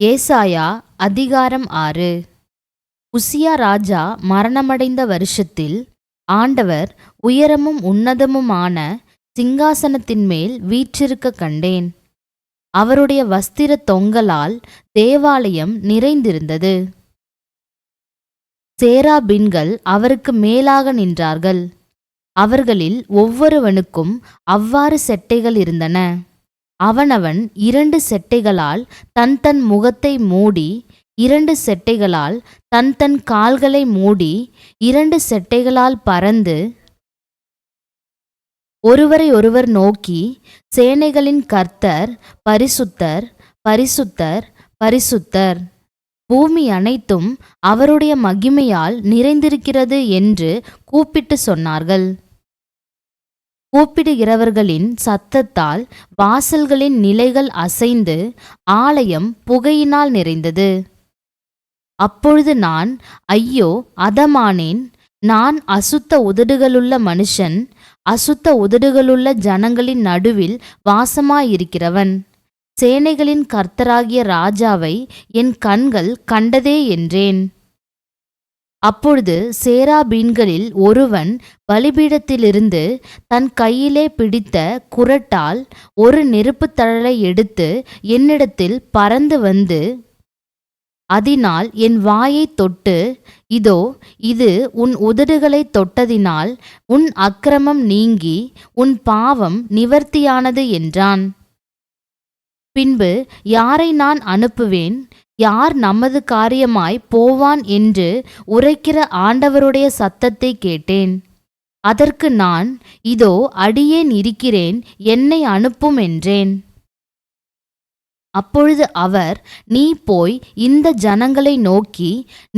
ஏசாயா அதிகாரம் 6. உசியா ராஜா மரணமடைந்த வருஷத்தில் ஆண்டவர் உயரமும் உன்னதமுமான சிங்காசனத்தின் மேல் வீற்றிருக்க கண்டேன். அவருடைய வஸ்திர தொங்கலால் தேவாலயம் நிறைந்திருந்தது. சேராபீன்கள் அவருக்கு மேலாக நின்றார்கள். அவர்களில் ஒவ்வொருவனுக்கும் அவ்வாறு செட்டைகள் இருந்தன. அவனவன் 2 செட்டைகளால் தன் தன் முகத்தை மூடி, 2 செட்டைகளால் தன் தன் கால்களை மூடி, 2 செட்டைகளால் பறந்து ஒருவரை ஒருவர் நோக்கி, சேனைகளின் கர்த்தர் பரிசுத்தர், பரிசுத்தர், பரிசுத்தர், பூமி அனைத்தும் அவருடைய மகிமையால் நிறைந்திருக்கிறது என்று கூப்பிட்டு சொன்னார்கள். கூப்பிடுகிறவர்களின் சத்தத்தால் வாசல்களின் நிலைகள் அசைந்து ஆலயம் புகையினால் நிறைந்தது. அப்பொழுது நான், ஐயோ அதமானேன், நான் அசுத்த உதடுகளுள்ள மனுஷன், அசுத்த உதடுகளுள்ள ஜனங்களின் நடுவில் வாசமாயிருக்கிறவன், சேனைகளின் கர்த்தராகிய ராஜாவை என் கண்கள் கண்டதே என்றேன். அப்பொழுது சேராபீன்களில் ஒருவன் பலிபீடத்திலிருந்து தன் கையிலே பிடித்த குறட்டால் ஒரு நெருப்புத் தழலை எடுத்து என்னிடத்தில் பறந்து வந்து அதனால் என் வாயைத் தொட்டு, இதோ இது உன் உதடுகளைத் தொட்டதினால் உன் அக்கிரமம் நீங்கி உன் பாவம் நிவர்த்தியானது என்றான். பின்பு யாரை நான் அனுப்புவேன், யார் நமது காரியமாய் போவான் என்று உரைக்கிற ஆண்டவருடைய சத்தத்தை கேட்டேன். அதற்கு நான், இதோ அடியேன் இருக்கிறேன், என்னை அனுப்பும் என்றேன். அப்பொழுது அவர், நீ போய் இந்த ஜனங்களை நோக்கி,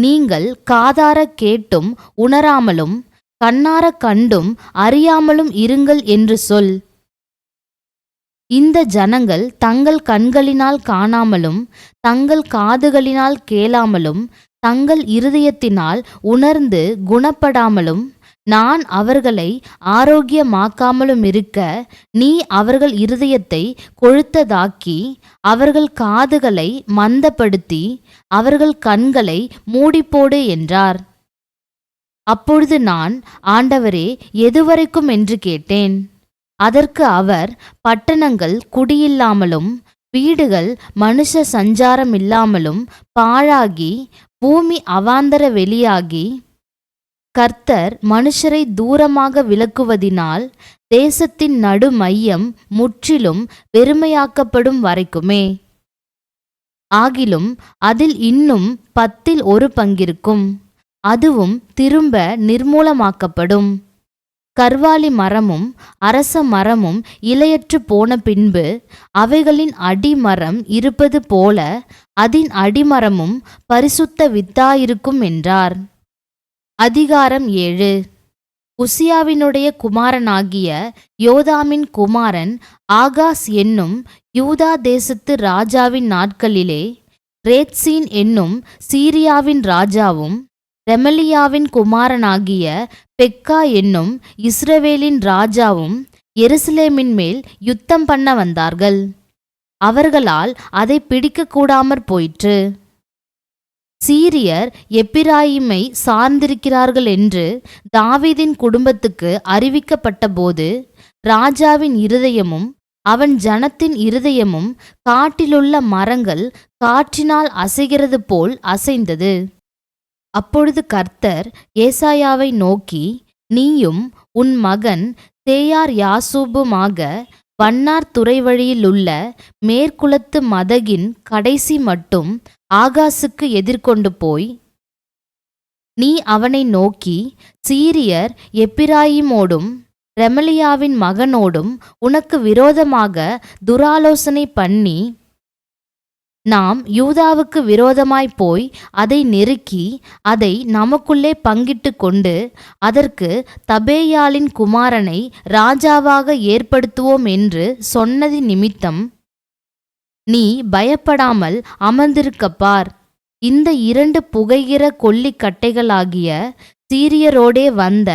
நீங்கள் காதார கேட்டும் உணராமலும் கண்ணார கண்டும் அறியாமலும் இருங்கள் என்று சொல். இந்த ஜனங்கள் தங்கள் கண்களினால் காணாமலும் தங்கள் காதுகளினால் கேளாமலும் தங்கள் இருதயத்தினால் உணர்ந்து குணப்படாமலும் நான் அவர்களை ஆரோக்கியமாக்காமலும் இருக்க, நீ அவர்கள் இருதயத்தை கொழுத்ததாக்கி அவர்கள் காதுகளை மந்தப்படுத்தி அவர்கள் கண்களை மூடிப்போடு என்றார். அப்பொழுது நான், ஆண்டவரே, எதுவரைக்கும் என்று கேட்டேன். அதற்கு அவர், பட்டணங்கள் குடியில்லாமலும் வீடுகள் மனுஷ சஞ்சாரமில்லாமலும் பாழாகி பூமி அவாந்தர வெளியாகி கர்த்தர் மனுஷரை தூரமாக விலக்குவதினால் தேசத்தின் நடு மையம் முற்றிலும் வெறுமையாக்கப்படும் வரைக்குமே. ஆகிலும் அதில் இன்னும் 1/10 பங்கிருக்கும், அதுவும் திரும்ப நிர்மூலமாக்கப்படும். கர்வாலி மரமும் அரச மரமும் இலையற்று போன பின்பு அவைகளின் அடிமரம் இருப்பது போல அதின் அடிமரமும் பரிசுத்த வித்தாயிருக்கும் என்றார். அதிகாரம் 7. உசியாவினுடைய குமாரனாகிய யோதாமின் குமாரன் ஆகாஸ் என்னும் யூதா தேசத்து ராஜாவின் நாட்களிலே ரேத்சீன் என்னும் சீரியாவின் ராஜாவும் ரெமலியாவின் குமாரனாகிய பெக்கா என்னும் இஸ்ரவேலின் ராஜாவும் எருசலேமின் மேல் யுத்தம் பண்ண வந்தார்கள். அவர்களால் அதை பிடிக்கக்கூடாமற் போயிற்று. சீரியர் எப்பிராயிமை சார்ந்திருக்கிறார்கள் என்று தாவீதின் குடும்பத்துக்கு அறிவிக்கப்பட்டபோது ராஜாவின் இருதயமும் அவன் ஜனத்தின் இருதயமும் காட்டிலுள்ள மரங்கள் காற்றினால் அசைகிறது போல் அசைந்தது. அப்பொழுது கர்த்தர் ஏசாயாவை நோக்கி, நீயும் உன் மகன் சேயார் யாசூபுமாக வண்ணார் துறைவழியிலுள்ள மேற்குலத்து மதகின் கடைசி மட்டும் ஆகாசுக்கு எதிர்கொண்டு போய், நீ அவனை நோக்கி, சீரியர் எப்பிராயிமோடும் ரெமலியாவின் மகனோடும் உனக்கு விரோதமாக துராலோசனை பண்ணி, நாம் யூதாவுக்கு விரோதமாய் போய் அதை நெருக்கி அதை நமக்குள்ளே பங்கிட்டு கொண்டு அதற்கு தபேயாலின் குமாரனை ராஜாவாக ஏற்படுத்துவோம் என்று சொன்னதி நிமித்தம் நீ பயப்படாமல் அமர்ந்திருக்கப்பார். இந்த 2 புகைகிற கொல்லிக்கட்டைகளாகிய சீரியரோடே வந்த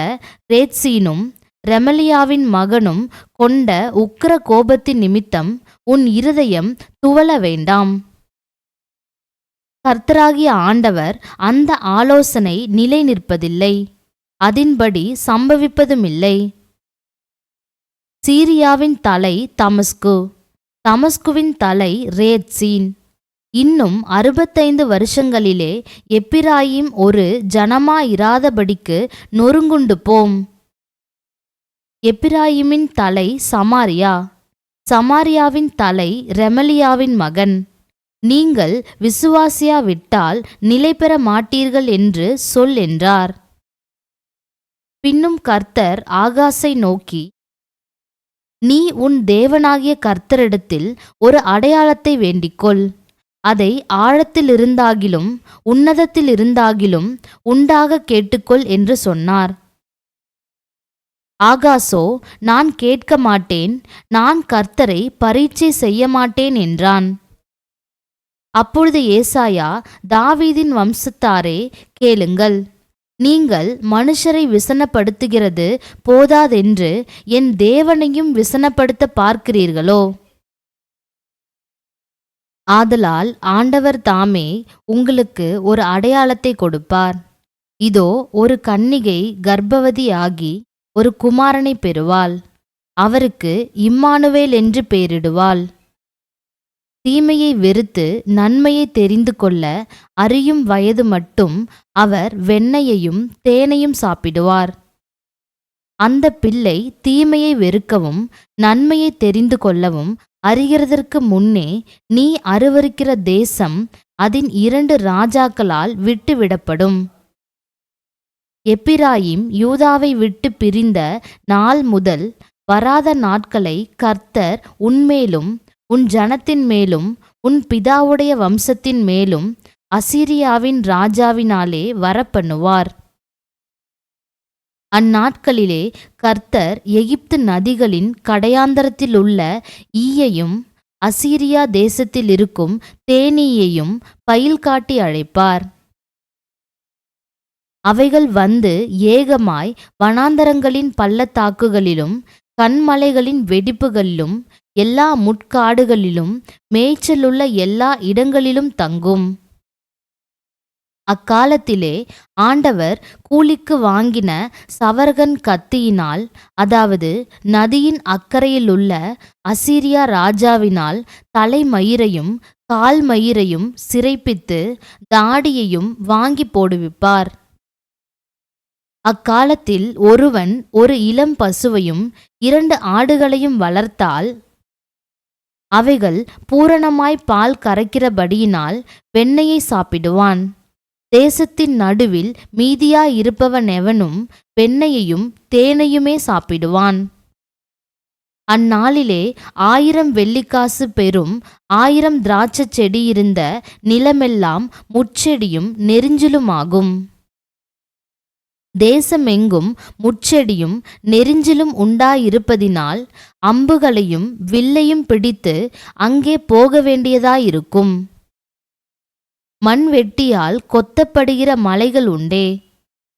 ரேத்சீனும் ரெமலியாவின் மகனும் கொண்ட உக்கிர கோபத்தின் நிமித்தம் உன் இருதயம் துவள வேண்டாம். கர்த்தராகிய ஆண்டவர் அந்த ஆலோசனை நிலை நிற்பதில்லை, அதின்படி சம்பவிப்பதுமில்லை. சீரியாவின் தலை தமஸ்கு, தமஸ்குவின் தலை ரேத்சீன். இன்னும் 65 வருஷங்களிலே எப்பிராயீம் ஒரு ஜனமாயிராதபடிக்கு நொறுங்குண்டு போம். எப்பிராயீமின் தலை சமாரியா, சமாரியாவின் தலை ரெமலியாவின் மகன். நீங்கள் விசுவாசியாவிட்டால் நிலை பெற மாட்டீர்கள் என்று சொல் என்றார். பின்னும் கர்த்தர் ஆகாசை நோக்கி, நீ உன் தேவனாகிய கர்த்தரிடத்தில் ஒரு அடையாளத்தை வேண்டிக்கொள், அதை ஆழத்திலிருந்தாகிலும் உன்னதத்திலிருந்தாகிலும் உண்டாக கேட்டுக்கொள் என்று சொன்னார். ஆகாசோ, நான் கேட்க மாட்டேன், நான் கர்த்தரை பரீட்சை செய்ய மாட்டேன் என்றான். அப்பொழுது ஏசாயா, தாவீதின் வம்சத்தாரே கேளுங்கள், நீங்கள் மனுஷரை விசனப்படுத்துகிறது போதாதென்று என் தேவனையும் விசனப்படுத்த பார்க்கிறீர்களோ? ஆதலால் ஆண்டவர் தாமே உங்களுக்கு ஒரு அடையாளத்தை கொடுப்பார். இதோ, ஒரு கன்னிகை கர்ப்பவதியாகி ஒரு குமாரனை பெறுவாள், அவருக்கு இம்மானுவேல் என்று பெயரிடுவாள். தீமையை வெறுத்து நன்மையை தெரிந்து கொள்ள அறியும் வயது மட்டும் அவர் வெண்ணெயையும் தேனையும் சாப்பிடுவார். அந்த பிள்ளை தீமையை வெறுக்கவும் நன்மையை தெரிந்து கொள்ளவும் அறிகிறதற்கு முன்னே நீ அருவருக்கிற தேசம் அதன் 2 ராஜாக்களால் விட்டுவிடப்படும். எப்பிராயீம் யூதாவை விட்டு பிரிந்த நாள் முதல் வராத நாட்களை கர்த்தர் உன்மேலும் உன் ஜனத்தின் மேலும் உன் பிதாவுடைய வம்சத்தின் மேலும் அசீரியாவின் ராஜாவினாலே வரப்பண்ணுவார். அந்நாட்களிலே கர்த்தர் எகிப்து நதிகளின் கடையாந்தரத்திலுள்ள ஈயையும் அசீரியா தேசத்தில் இருக்கும் தேனீயையும் பயில் காட்டி அழைப்பார். அவைகள் வந்து ஏகமாய் வனாந்தரங்களின் பள்ளத்தாக்குகளிலும் கன்மலைகளின் வெடிப்புகளிலும் எல்லா முட்காடுகளிலும் மேய்ச்சலுள்ள எல்லா இடங்களிலும் தங்கும். அக்காலத்திலே ஆண்டவர் கூலிக்கு வாங்கின சவர்கன் கத்தியினால், அதாவது நதியின் அக்கறையிலுள்ள அசீரியா ராஜாவினால் தலைமயிரையும் கால்மயிரையும் சிறைப்பித்து தாடியையும் வாங்கி போடுவிப்பார். அக்காலத்தில் ஒருவன் ஒரு இளம் பசுவையும் 2 ஆடுகளையும் வளர்த்தால், அவைகள் பூரணமாய் பால் கறக்கிறபடியினால் வெண்ணெயை சாப்பிடுவான். தேசத்தின் நடுவில் மீதியாயிருப்பவனெவனும் வெண்ணெயையும் தேனையுமே சாப்பிடுவான். அந்நாளிலே 1000 வெள்ளிக்காசு பெறும் 1000 திராட்சைச் செடியிருந்த நிலமெல்லாம் முட்செடியும் நெரிஞ்சிலுமாகும். தேசமெங்கும் முட்செடியும் நெரிஞ்சிலும் உண்டாயிருப்பதினால் அம்புகளையும் வில்லையும் பிடித்து அங்கே போக வேண்டியதாயிருக்கும். மண்வெட்டியால் கொத்தப்படுகிற மலைகள் உண்டே.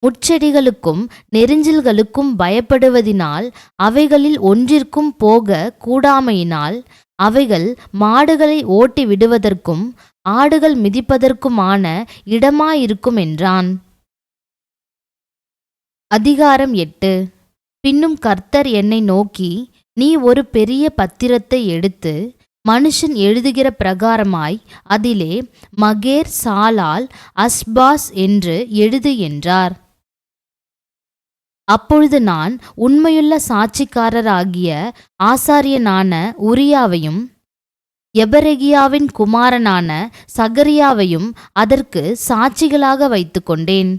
முட்செடிகளுக்கும் நெரிஞ்சில்களுக்கும் பயப்படுவதினால் அவைகளில் ஒன்றிற்கும் போக கூடாமையினால் அவைகள் மாடுகளை ஓட்டி விடுவதற்கும் ஆடுகள் மிதிப்பதற்குமான இடமாயிருக்கும் என்றான். அதிகாரம் 8. பின்னும் கர்த்தர் என்னை நோக்கி, நீ ஒரு பெரிய பத்திரத்தை எடுத்து மனுஷன் எழுதுகிற பிரகாரமாய் அதிலே மகேர் சாலால் அஸ்பாஸ் என்று எழுது என்றார். அப்பொழுது நான் உண்மையுள்ள சாட்சிக்காரராகிய ஆசாரியனான உரியாவையும் எபரெகியாவின் குமாரனான சகரியாவையும் அதற்கு சாட்சிகளாக வைத்துக்கொண்டேன்.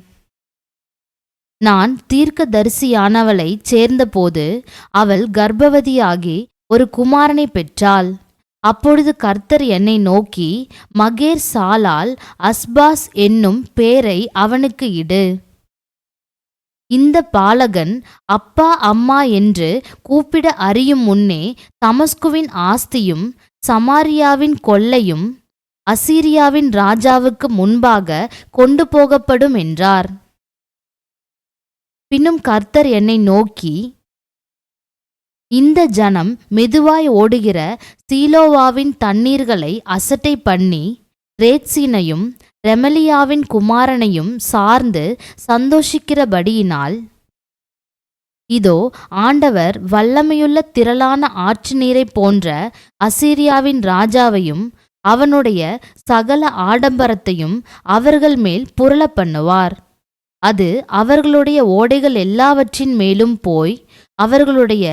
நான் தீர்க்கதரிசியானவளைச் சேர்ந்தபோது அவள் கர்ப்பவதியாகி ஒரு குமாரனை பெற்றாள். அப்பொழுது கர்த்தர் என்னை நோக்கி, மகேர் சாலால் அஸ்பாஸ் என்னும் பேரை அவனுக்கு இடு. இந்த பாலகன் அப்பா அம்மா என்று கூப்பிட அறியும் முன்னே தமஸ்குவின் ஆஸ்தியும் சமாரியாவின் கொள்ளையும் அசீரியாவின் ராஜாவுக்கு முன்பாக கொண்டு போகப்படும் என்றார். பின்னும் கர்த்தர் என்னை நோக்கி, இந்த ஜனம் மெதுவாய் ஓடுகிற சீலோவாவின் தண்ணீர்களை அசட்டை பண்ணி ரேத்சீனையும் ரெமலியாவின் குமாரனையும் சார்ந்து சந்தோஷிக்கிறபடியினால், இதோ ஆண்டவர் வல்லமையுள்ள திரளான ஆற்று நீரைப் போன்ற அசீரியாவின் ராஜாவையும் அவனுடைய சகல ஆடம்பரத்தையும் அவர்கள் மேல் புரள பண்ணுவார். அது அவர்களுடைய ஓடைகள் எல்லாவற்றின் மேலும் போய் அவர்களுடைய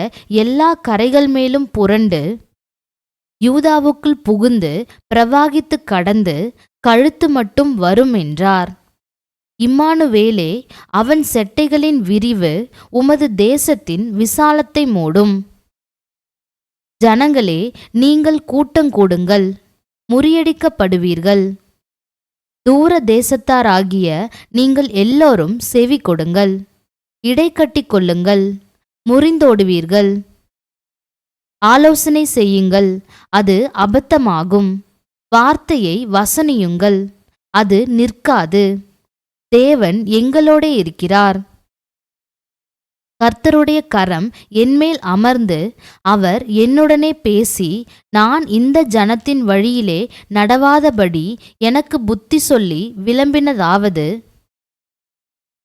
எல்லா கரைகள் மேலும் புரண்டு யூதாவுக்குள் புகுந்து பிரவாகித்து கடந்து கழுத்து மட்டும் வரும் என்றார். இம்மானுவேலே, அவன் செட்டைகளின் விரிவு உமது தேசத்தின் விசாலத்தை மூடும். ஜனங்களே, நீங்கள் கூட்டங்கூடுங்கள், முறியடிக்கப்படுவீர்கள். தூர தேசத்தாராகிய நீங்கள் எல்லோரும் செவி கொடுங்கள், இடைக்கட்டி கொள்ளுங்கள், முறிந்தோடுவீர்கள். ஆலோசனை செய்யுங்கள், அது அபத்தமாகும். வார்த்தையை வசனியுங்கள், அது நிற்காது. தேவன் எங்களோடே இருக்கிறார். கர்த்தருடைய கரம் என்மேல் அமர்ந்து அவர் என்னுடனே பேசி, நான் இந்த ஜனத்தின் வழியிலே நடவாதபடி எனக்கு புத்தி சொல்லி விளம்பினதாவது,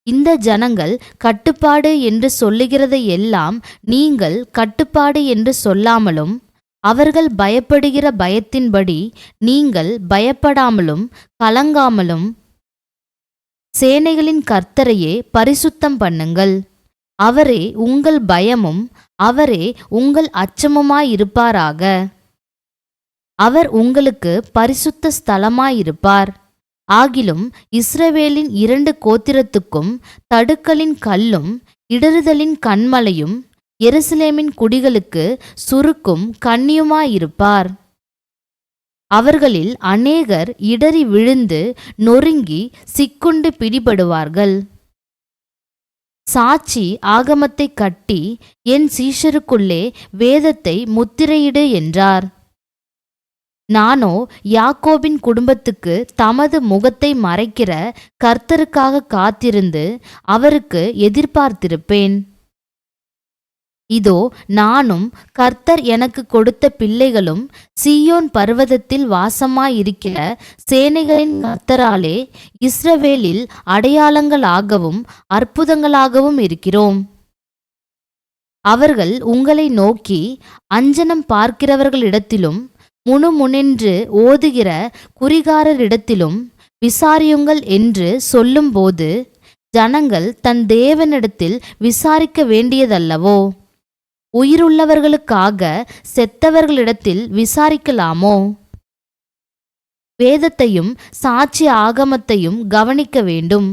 இந்த ஜனங்கள் கட்டுப்பாடு என்று சொல்லுகிறதை எல்லாம் நீங்கள் கட்டுப்பாடு என்று சொல்லாமலும், அவர்கள் பயப்படுகிற பயத்தின்படி நீங்கள் பயப்படாமலும் கலங்காமலும் சேனைகளின் கர்த்தரையே பரிசுத்தம் பண்ணுங்கள். அவரே உங்கள் பயமும் அவரே உங்கள் அச்சமுமாயிருப்பாராக. அவர் உங்களுக்கு பரிசுத்த ஸ்தலமாயிருப்பார். ஆகிலும் இஸ்ரவேலின் 2 கோத்திரத்துக்கும் தடுக்கலின் கல்லும் இடறுதலின் கன்மலையும் எருசலேமின் குடிகளுக்கு சுருக்கும் கண்ணியுமாயிருப்பார். அவர்களில் அநேகர் இடறி விழுந்து நொறுங்கி சிக்குண்டு பிடிபடுவார்கள். சாட்சி ஆகமத்தை கட்டி என் சீஷருக்குள்ளே வேதத்தை முத்திரையிடு என்றார். நானோ யாக்கோபின் குடும்பத்துக்கு தமது முகத்தை மறைக்கிற கர்த்தருக்காக காத்திருந்து அவருக்கு எதிர்பார்த்திருப்பேன். இதோ நானும் கர்த்தர் எனக்கு கொடுத்த பிள்ளைகளும் சீயோன் பர்வதத்தில் வாசமாயிருக்கிற சேனைகளின் கர்த்தராலே இஸ்ரவேலில் அடையாளங்களாகவும் அற்புதங்களாகவும் இருக்கிறோம். அவர்கள் உங்களை நோக்கி அஞ்சனம் பார்க்கிறவர்களிடத்திலும் முணுமுணென்று ஓதுகிற குறிகாரரிடத்திலும் விசாரியுங்கள் என்று சொல்லும்போது, ஜனங்கள் தன் தேவனிடத்தில் விசாரிக்க வேண்டியதல்லவோ? உயிருள்ளவர்களுக்காக செத்தவர்களிடத்தில் விசாரிக்கலாமோ? வேதத்தையும் சாட்சி ஆகமத்தையும் கவனிக்க வேண்டும்.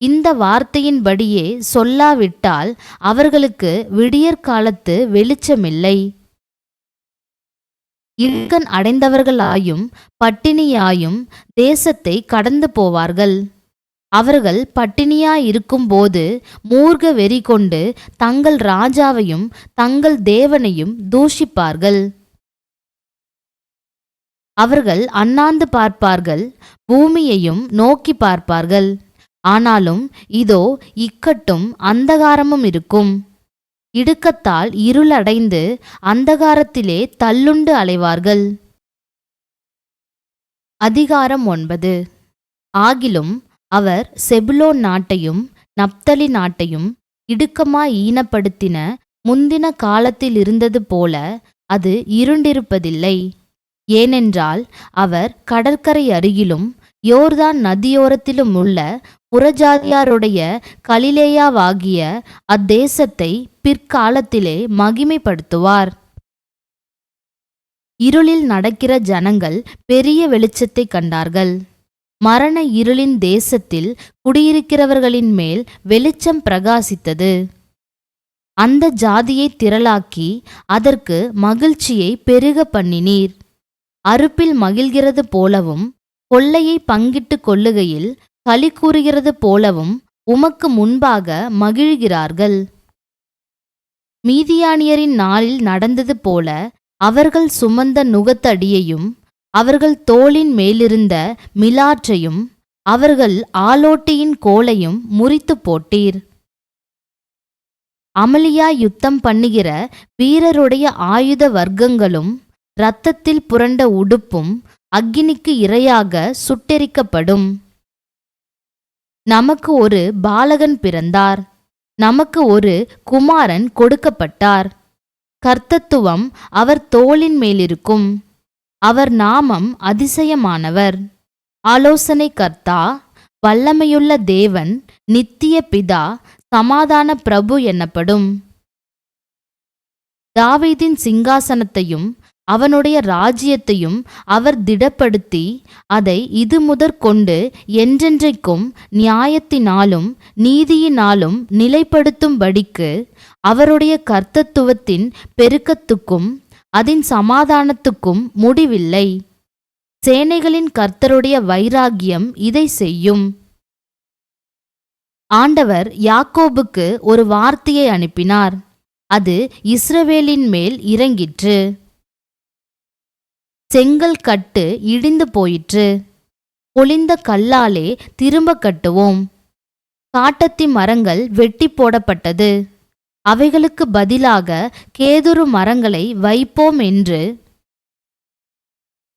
இந்த வார்த்தையின்படியே சொல்லாவிட்டால் அவர்களுக்கு விடியற்காலத்து வெளிச்சமில்லை. இழுக்கன் அடைந்தவர்களாயும் பட்டினியாயும் தேசத்தை கடந்து போவார்கள். அவர்கள் பட்டினியாயிருக்கும்போது மூர்க்க வெறி கொண்டு தங்கள் ராஜாவையும் தங்கள் தேவனையும் தூஷிப்பார்கள். அவர்கள் அண்ணாந்து பார்ப்பார்கள், பூமியையும் நோக்கி பார்ப்பார்கள். ஆனாலும் இதோ இக்கட்டும் அந்தகாரமும் இருக்கும். இடுக்கத்தால் இருளடைந்து அந்தகாரத்திலே தள்ளுண்டு அலைவார்கள். அதிகாரம் 9. ஆகிலும் அவர் செபுலோன் நாட்டையும் நப்தலி நாட்டையும் இடுக்கமாய் ஈனப்படுத்தின முந்தின காலத்தில் இருந்தது போல அது இருண்டிருப்பதில்லை. ஏனென்றால் அவர் கடற்கரை அருகிலும் யோர்தான் நதியோரத்திலும் உள்ள புறஜாதியாருடைய கலிலேயாவாகிய அத்தேசத்தை பிற்காலத்திலே மகிமைப்படுத்துவார். இருளில் நடக்கிற ஜனங்கள் பெரிய வெளிச்சத்தை கண்டார்கள். மரண இருளின் தேசத்தில் குடியிருக்கிறவர்களின் மேல் வெளிச்சம் பிரகாசித்தது. அந்த ஜாதியை திரளாக்கி அதற்கு மகிழ்ச்சியை பெருக பண்ணினீர். அறுப்பில் மகிழ்கிறது போலவும் கொள்ளையை பங்கிட்டு கொள்ளுகையில் களி கூறுகிறது போலவும் உமக்கு முன்பாக மகிழ்கிறார்கள். மீதியானியரின் நாளில் நடந்தது போல அவர்கள் சுமந்த நுகத்தடியையும் அவர்கள் தோளின் மேலிருந்த மிலாற்றையும் அவர்கள் ஆலோட்டியின் கோலையும் முறித்து போட்டீர். அமளியா யுத்தம் பண்ணுகிற வீரருடைய ஆயுத வர்க்கங்களும் இரத்தத்தில் புரண்ட உடுப்பும் அக்கினிக்கு இரையாக சுட்டெரிக்கப்படும். நமக்கு ஒரு பாலகன் பிறந்தார், நமக்கு ஒரு குமாரன் கொடுக்கப்பட்டார். கர்த்தத்துவம் அவர் தோளின் மேலிருக்கும். அவர் நாமம் அதிசயமானவர், ஆலோசனை கர்த்தா, வல்லமையுள்ள தேவன், நித்திய பிதா, சமாதான பிரபு எனப்படும். தாவீதின் சிங்காசனத்தையும் அவனுடைய ராஜ்யத்தையும் அவர் திடப்படுத்தி அதை இது முதற்கொண்டு என்றென்றைக்கும் நியாயத்தினாலும் நீதியினாலும் நிலைப்படுத்தும்படிக்கு அவருடைய கர்த்தத்துவத்தின் பெருக்கத்துக்கும் அதன் சமாதானத்துக்கும் முடிவில்லை. சேனைகளின் கர்த்தருடைய வைராகியம் இதை செய்யும். ஆண்டவர் யாக்கோபுக்கு ஒரு வார்த்தையை அனுப்பினார், அது இஸ்ரவேலின் மேல் இறங்கிற்று. செங்கல் கட்டு இடிந்து போயிற்று, பொளிந்த கல்லாலே திரும்ப கட்டுவோம். காட்டத்தி மரங்கள் வெட்டி போடப்பட்டது, அவைகளுக்கு பதிலாக கேதுரு மரங்களை வைப்போம் என்று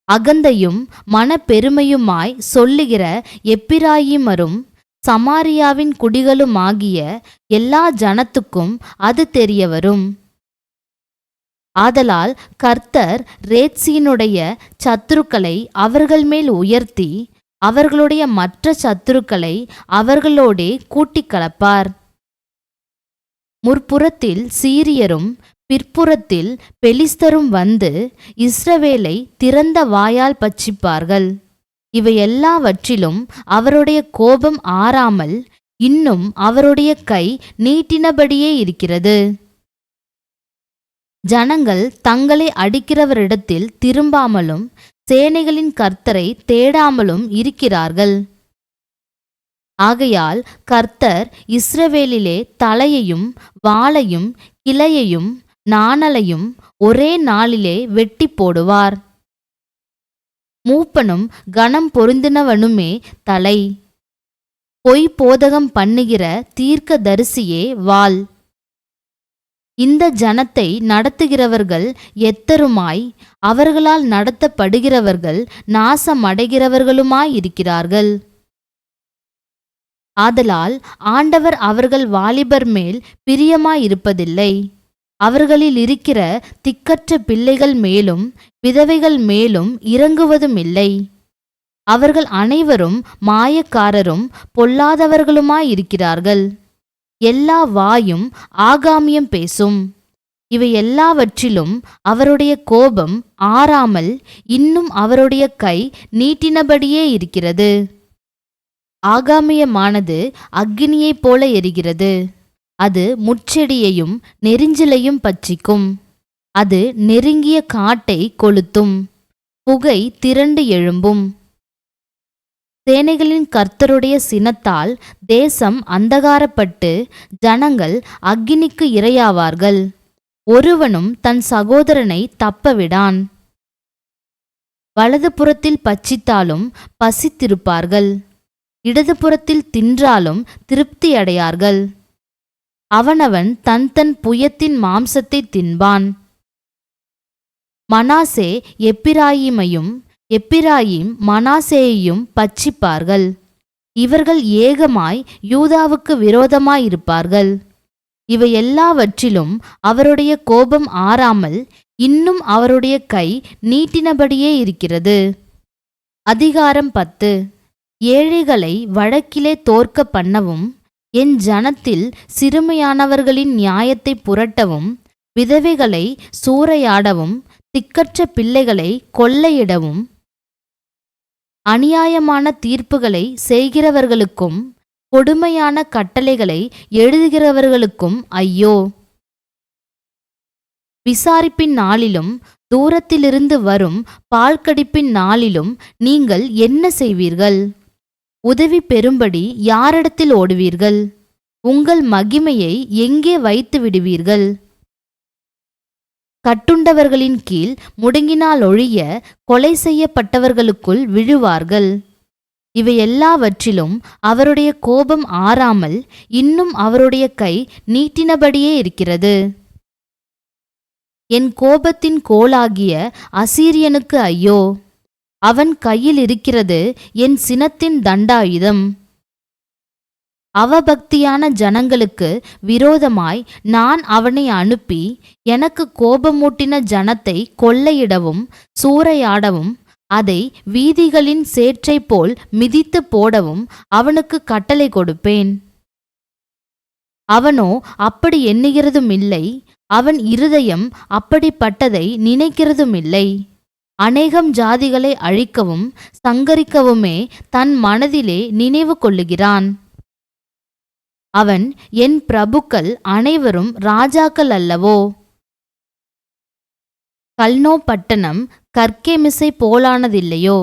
அகந்தையும் மனப்பெருமையுமாய் சொல்லுகிற எப்பிராயீமரும் சமாரியாவின் குடிகளுமாகிய எல்லா ஜனத்துக்கும் அது தெரியவரும். ஆதலால் கர்த்தர் ரேத்சீனுடைய சத்துருக்களை அவர்கள் மேல் உயர்த்தி அவர்களுடைய மற்ற சத்துருக்களை அவர்களோடே கூட்டிக் கலப்பார். முற்புறத்தில் சீரியரும் பிற்புறத்தில் பெலிஸ்தரும் வந்து இஸ்ரவேலை திறந்த வாயால் பட்சிப்பார்கள். இவை எல்லாவற்றிலும் அவருடைய கோபம் ஆறாமல் இன்னும் அவருடைய கை நீட்டினபடியே இருக்கிறது. ஜனங்கள் தங்களை அடிக்கிறவரிடத்தில் திரும்பாமலும் சேனைகளின் கர்த்தரை தேடாமலும் இருக்கிறார்கள். ஆகையால் கர்த்தர் இஸ்ரவேலிலே தலையையும் வாளையும் கிளையையும் நாணலையும் ஒரே நாளிலே வெட்டி போடுவார். மூப்பனும் கனம் பொருந்தினவனுமே தலை, பொய் போதகம் பண்ணுகிற தீர்க்க தரிசியே வாள். இந்த ஜனத்தை நடத்துகிறவர்கள் எத்தருமாய் அவர்களால் நடத்தப்படுகிறவர்கள் நாசமடைகிறவர்களுமாயிருக்கிறார்கள். ஆதலால் ஆண்டவர் அவர்கள் வாலிபர் மேல் பிரியமாயிருப்பதில்லை, அவர்களில் இருக்கிற திக்கற்ற பிள்ளைகள் மேலும் விதவைகள் மேலும் இரங்குவதுமில்லை. அவர்கள் அனைவரும் மாயக்காரரும் பொல்லாதவர்களுமாயிருக்கிறார்கள். எல்லா வாயும் ஆகாமியம் பேசும். இவை எல்லாவற்றிலும் அவருடைய கோபம் ஆறாமல் இன்னும் அவருடைய கை நீட்டினபடியே இருக்கிறது. ஆகாமியமானது அக்கினியைப் போல எரிகிறது, அது முட்செடியையும் நெரிஞ்சிலையும் பட்சிக்கும். அது நெருங்கிய காட்டை கொளுத்தும், புகை திரண்டு எழும்பும். சேனைகளின் கர்த்தருடைய சினத்தால் தேசம் அந்தகாரப்பட்டு ஜனங்கள் அக்கினிக்கு இரையாவார்கள். ஒருவனும் தன் சகோதரனை தப்பவிடான். வலதுபுறத்தில் பட்சித்தாலும் பசித்திருப்பார்கள், இடதுபுறத்தில் தின்றாலும் திருப்தியடையார்கள். அவனவன் தன் தன் புயத்தின் மாம்சத்தை தின்பான். மனாசே எப்பிராயீமையும் எப்பிராயீம் மனாசேயையும் பட்சிப்பார்கள். இவர்கள் ஏகமாய் யூதாவுக்கு விரோதமாயிருப்பார்கள். இவை எல்லாவற்றிலும் அவருடைய கோபம் ஆறாமல் இன்னும் அவருடைய கை நீட்டினபடியே இருக்கிறது. அதிகாரம் 10. ஏழைகளை வழக்கிலே தோற்க பண்ணவும், என் ஜனத்தில் சிறுமையானவர்களின் நியாயத்தை புரட்டவும், விதவைகளை சூறையாடவும், திக்கற்ற பிள்ளைகளை கொள்ளையிடவும், அநியாயமான தீர்ப்புகளை செய்கிறவர்களுக்கும் கொடுமையான கட்டளைகளை எழுதுகிறவர்களுக்கும் ஐயோ! விசாரிப்பின் நாளிலும் தூரத்திலிருந்து வரும் பால்கடிப்பின் நாளிலும் நீங்கள் என்ன செய்வீர்கள்? உதவி பெறும்படி யாரிடத்தில் ஓடுவீர்கள்? உங்கள் மகிமையை எங்கே வைத்து விடுவீர்கள்? கட்டுண்டவர்களின் கீழ் முடங்கினாலொழிய கொலை செய்யப்பட்டவர்களுக்குள் விழுவார்கள். இவை எல்லாவற்றிலும் அவருடைய கோபம் ஆறாமல் இன்னும் அவருடைய கை நீட்டினபடியே இருக்கிறது. என் கோபத்தின் கோலாகிய அசீரியனுக்கு ஐயோ! அவன் கையில் இருக்கிறது என் சினத்தின் தண்டாயுதம். அவபக்தியான ஜனங்களுக்கு விரோதமாய் நான் அவனை அனுப்பி எனக்கு கோபமூட்டின ஜனத்தை கொள்ளையிடவும் சூறையாடவும் அதை வீதிகளின் சேற்றைப் போல் மிதித்து போடவும் அவனுக்கு கட்டளை கொடுப்பேன். அவனோ அப்படி எண்ணுகிறதுமில்லை, அவன் இருதயம் அப்படிப்பட்டதை நினைக்கிறதுமில்லை. அநேகம் ஜாதிகளை அழிக்கவும் சங்கரிக்கவுமே தன் மனதிலே நினைவு கொள்ளுகிறான். அவன் என் பிரபுக்கள் அனைவரும் ராஜாக்கள் அல்லவோ? கல்னோ பட்டணம் கர்கேமிசை போலானதில்லையோ?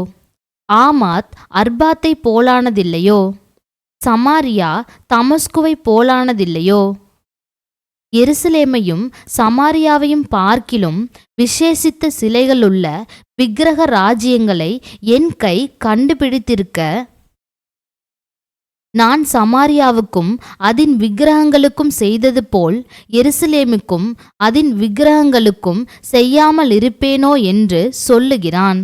ஆமாத் அர்பாத்தை போலானதில்லையோ? சமாரியா தமஸ்குவை போலானதில்லையோ? எருசலேமையும் சமாரியாவையும் பார்க்கிலும் விசேஷித்த சிலைகளுள்ள விக்கிரக ராஜ்யங்களை என் கை கண்டுபிடித்திருக்க, நான் சமாரியாவுக்கும் அதின் விக்கிரகங்களுக்கும் செய்தது போல் எருசலேமுக்கும் அதின் விக்கிரகங்களுக்கும் செய்யாமல் இருப்பேனோ என்று சொல்லுகிறான்.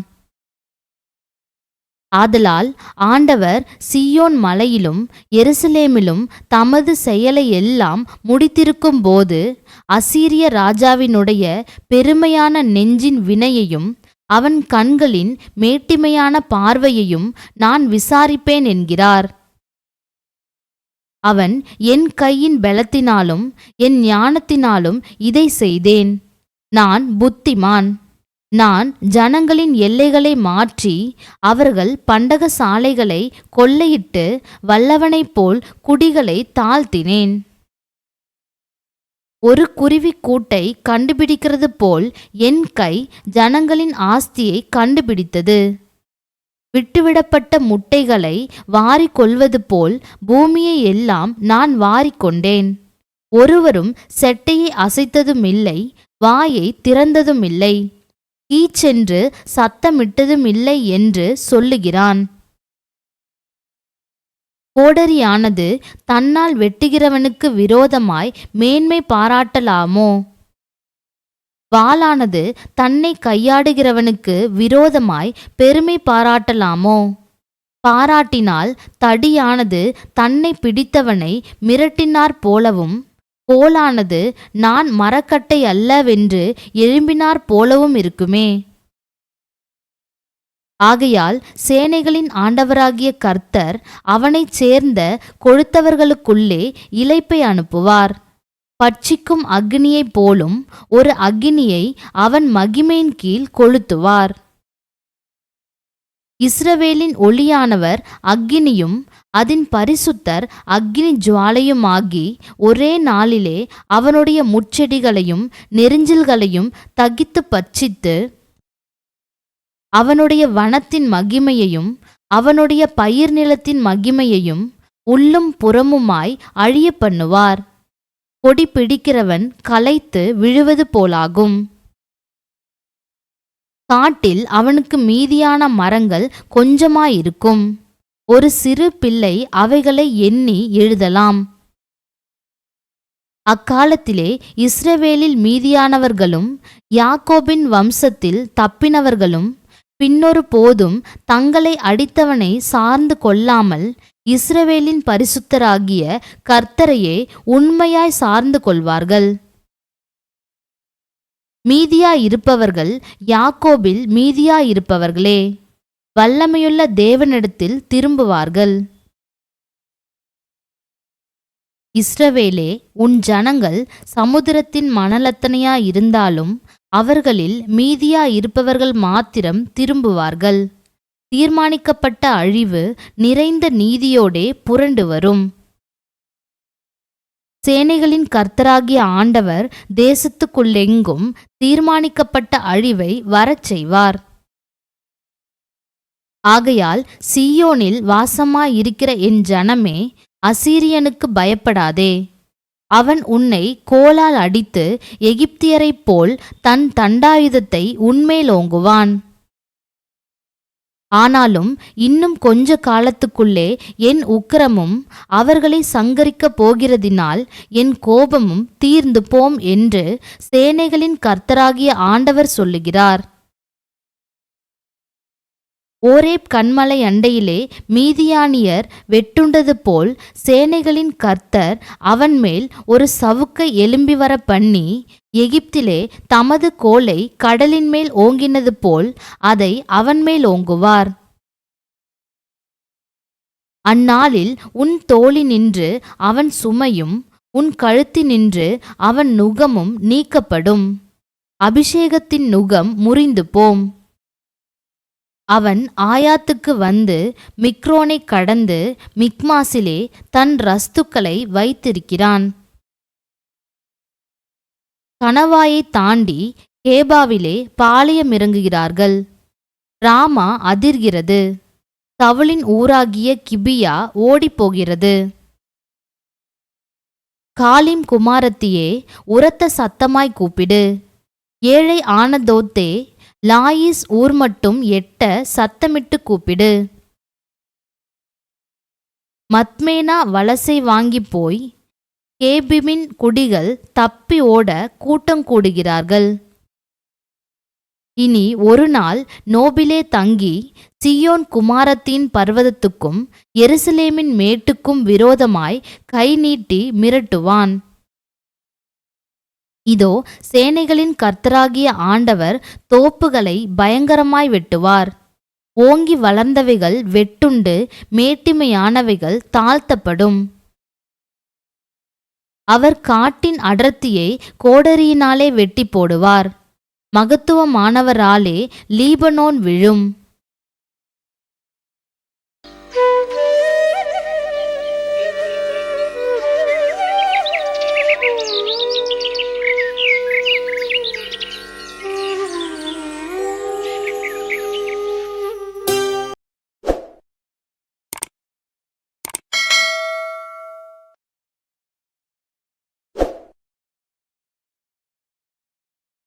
ஆதலால் ஆண்டவர் சீயோன் மலையிலும் எருசலேமிலும் தமது செயலை எல்லாம் முடித்திருக்கும் போது அசீரிய ராஜாவினுடைய பெருமையான நெஞ்சின் வினையையும் அவன் கண்களின் மேட்டிமையான பார்வையையும் நான் விசாரிப்பேன் என்கிறார். அவன் என் கையின் பலத்தினாலும் என் ஞானத்தினாலும் இதை செய்தேன். நான் புத்திமான். நான் ஜனங்களின் எல்லைகளை மாற்றி அவர்கள் பண்டக சாலைகளை கொள்ளையிட்டு வல்லவனைப் போல் குடிகளை தாழ்த்தினேன். ஒரு குருவி கூட்டை கண்டுபிடிக்கிறது போல் என் கை ஜனங்களின் ஆஸ்தியை கண்டுபிடித்தது. விட்டுவிடப்பட்ட முட்டைகளை வாரிக்கொள்வது போல் பூமியை எல்லாம் நான் வாரிக்கொண்டேன். ஒருவரும் செட்டையை அசைத்ததுமில்லை, வாயை திறந்ததுமில்லை, கீச்சென்று சத்தமிட்டதுமில்லை என்று சொல்லுகிறான். கோடரியானது தன்னால் வெட்டுகிறவனுக்கு விரோதமாய் மேன்மை பாராட்டலாமோ? வாளானது தன்னை கையாடுகிறவனுக்கு விரோதமாய் பெருமை பாராட்டலாமோ? பாராட்டினால் தடியானது தன்னை பிடித்தவனை மிரட்டினார் போலவும், கோலானது நான் மரக்கட்டை அல்லவென்று எழும்பினார் போலவும் இருக்குமே. ஆகையால் சேனைகளின் ஆண்டவராகிய கர்த்தர் அவனைச் சேர்ந்த கொழுத்தவர்களுக்குள்ளே இளைப்பை அனுப்புவார். பட்சிக்கும் அக்னியைப் போலும் ஒரு அக்னியை அவன் மகிமையின் கீழ் கொளுத்துவார். இஸ்ரவேலின் ஒளியானவர் அக்கினியும் அதன் பரிசுத்தர் அக்கினி ஜுவாலையுமாகி ஒரே நாளிலே அவனுடைய முட்செடிகளையும் நெரிஞ்சில்களையும் தகித்து பட்சித்து அவனுடைய வனத்தின் மகிமையையும் அவனுடைய பயிர் நிலத்தின் மகிமையையும் உள்ளும் புறமுமாய் அழிய பண்ணுவார். கொடி பிடிக்கிறவன் களைத்து விழுவது போலாகும். காட்டில் அவனுக்கு மீதியான மரங்கள் கொஞ்சமாயிருக்கும். ஒரு சிறு பிள்ளை அவைகளை எண்ணி எழுதலாம். அக்காலத்திலே இஸ்ரவேலில் மீதியானவர்களும் யாக்கோபின் வம்சத்தில் தப்பினவர்களும் பின்னொரு போதும் தங்களை அடித்தவனை சார்ந்து கொள்ளாமல் இஸ்ரவேலின் பரிசுத்தராகிய கர்த்தரையே உண்மையாய் சார்ந்து கொள்வார்கள். மீதியாயிருப்பவர்கள் யாக்கோபில் மீதியாயிருப்பவர்களே, வல்லமையுள்ள தேவனிடத்தில் திரும்புவார்கள். இஸ்ரவேலே, உன் ஜனங்கள் சமுத்திரத்தின் மணலத்தனையாயிருந்தாலும் அவர்களில் மீதியாயிருப்பவர்கள் மாத்திரம் திரும்புவார்கள். தீர்மானிக்கப்பட்ட அழிவு நிறைந்த நீதியோடே புரண்டு வரும். சேனைகளின் கர்த்தராகிய ஆண்டவர் தேசத்துக்குள்ளெங்கும் தீர்மானிக்கப்பட்ட அழிவை வரச் செய்வார். ஆகையால் சீயோனில் வாசமாயிருக்கிற என் ஜனமே, அசீரியனுக்கு பயப்படாதே. அவன் உன்னை கோலால் அடித்து எகிப்தியரைப் போல் தன் தண்டாயுதத்தை உன்மேல் ஓங்குவான். ஆனாலும் இன்னும் கொஞ்ச காலத்துக்குள்ளே என் உக்கிரமும் அவர்களை சங்கரிக்கப் போகிறதினால் என் கோபமும் தீர்ந்து போம் என்று சேனைகளின் கர்த்தராகிய ஆண்டவர் சொல்லுகிறார். ஓரேப் கன்மலை அண்டையிலே மீதியானியர் வெட்டுண்டது போல் சேனைகளின் கர்த்தர் அவன் மேல் ஒரு சவுக்கை எழும்பி வர பண்ணி, எகிப்திலே தமது கோலை கடலின் மேல் ஓங்கினது போல் அதை அவன் மேல் ஓங்குவார். அந்நாளில் உன் தோளினின்று அவன் சுமையும் உன் கழுத்தினின்று அவன் நுகமும் நீக்கப்படும். அபிஷேகத்தின் நுகம் முறிந்து போம். அவன் ஆயாத்துக்கு வந்து மிக்ரோனை கடந்து மிக்மாசிலே தன் ரஸ்துக்களை வைத்திருக்கிறான். கணவாயை தாண்டி கேபாவிலே பாளையமிறங்குகிறார்கள். ராமா அதிர்கிறது. சவுலின் ஊராகிய கிபியா ஓடிப்போகிறது. காலிம் குமாரத்தியே, உரத்த சத்தமாய் கூப்பிடு. ஏழை ஆனதோத்தே, லாயிஸ் ஊர் மட்டும் எட்ட சத்தமிட்டு கூப்பிடு. மத்மேனா வலசை வாங்கி போய் கேபிமின் குடிகள் தப்பி ஓட கூட்டங்கூடுகிறார்கள். இனி ஒரு நாள் நோபிலே தங்கி சியோன் குமாரத்தின் பர்வதத்துக்கும் எருசலேமின் மேட்டுக்கும் விரோதமாய் கை நீட்டி மிரட்டுவான். இதோ சேனைகளின் கர்த்தராகிய ஆண்டவர் தோப்புகளை பயங்கரமாய் வெட்டுவார். ஓங்கி வளர்ந்தவைகள் வெட்டுண்டு மேட்டிமையானவைகள் தாழ்த்தப்படும். அவர் காட்டின் அடர்த்தியை கோடரியினாலே வெட்டி போடுவார். மகத்துவமானவராலே லீபனோன் விழும்.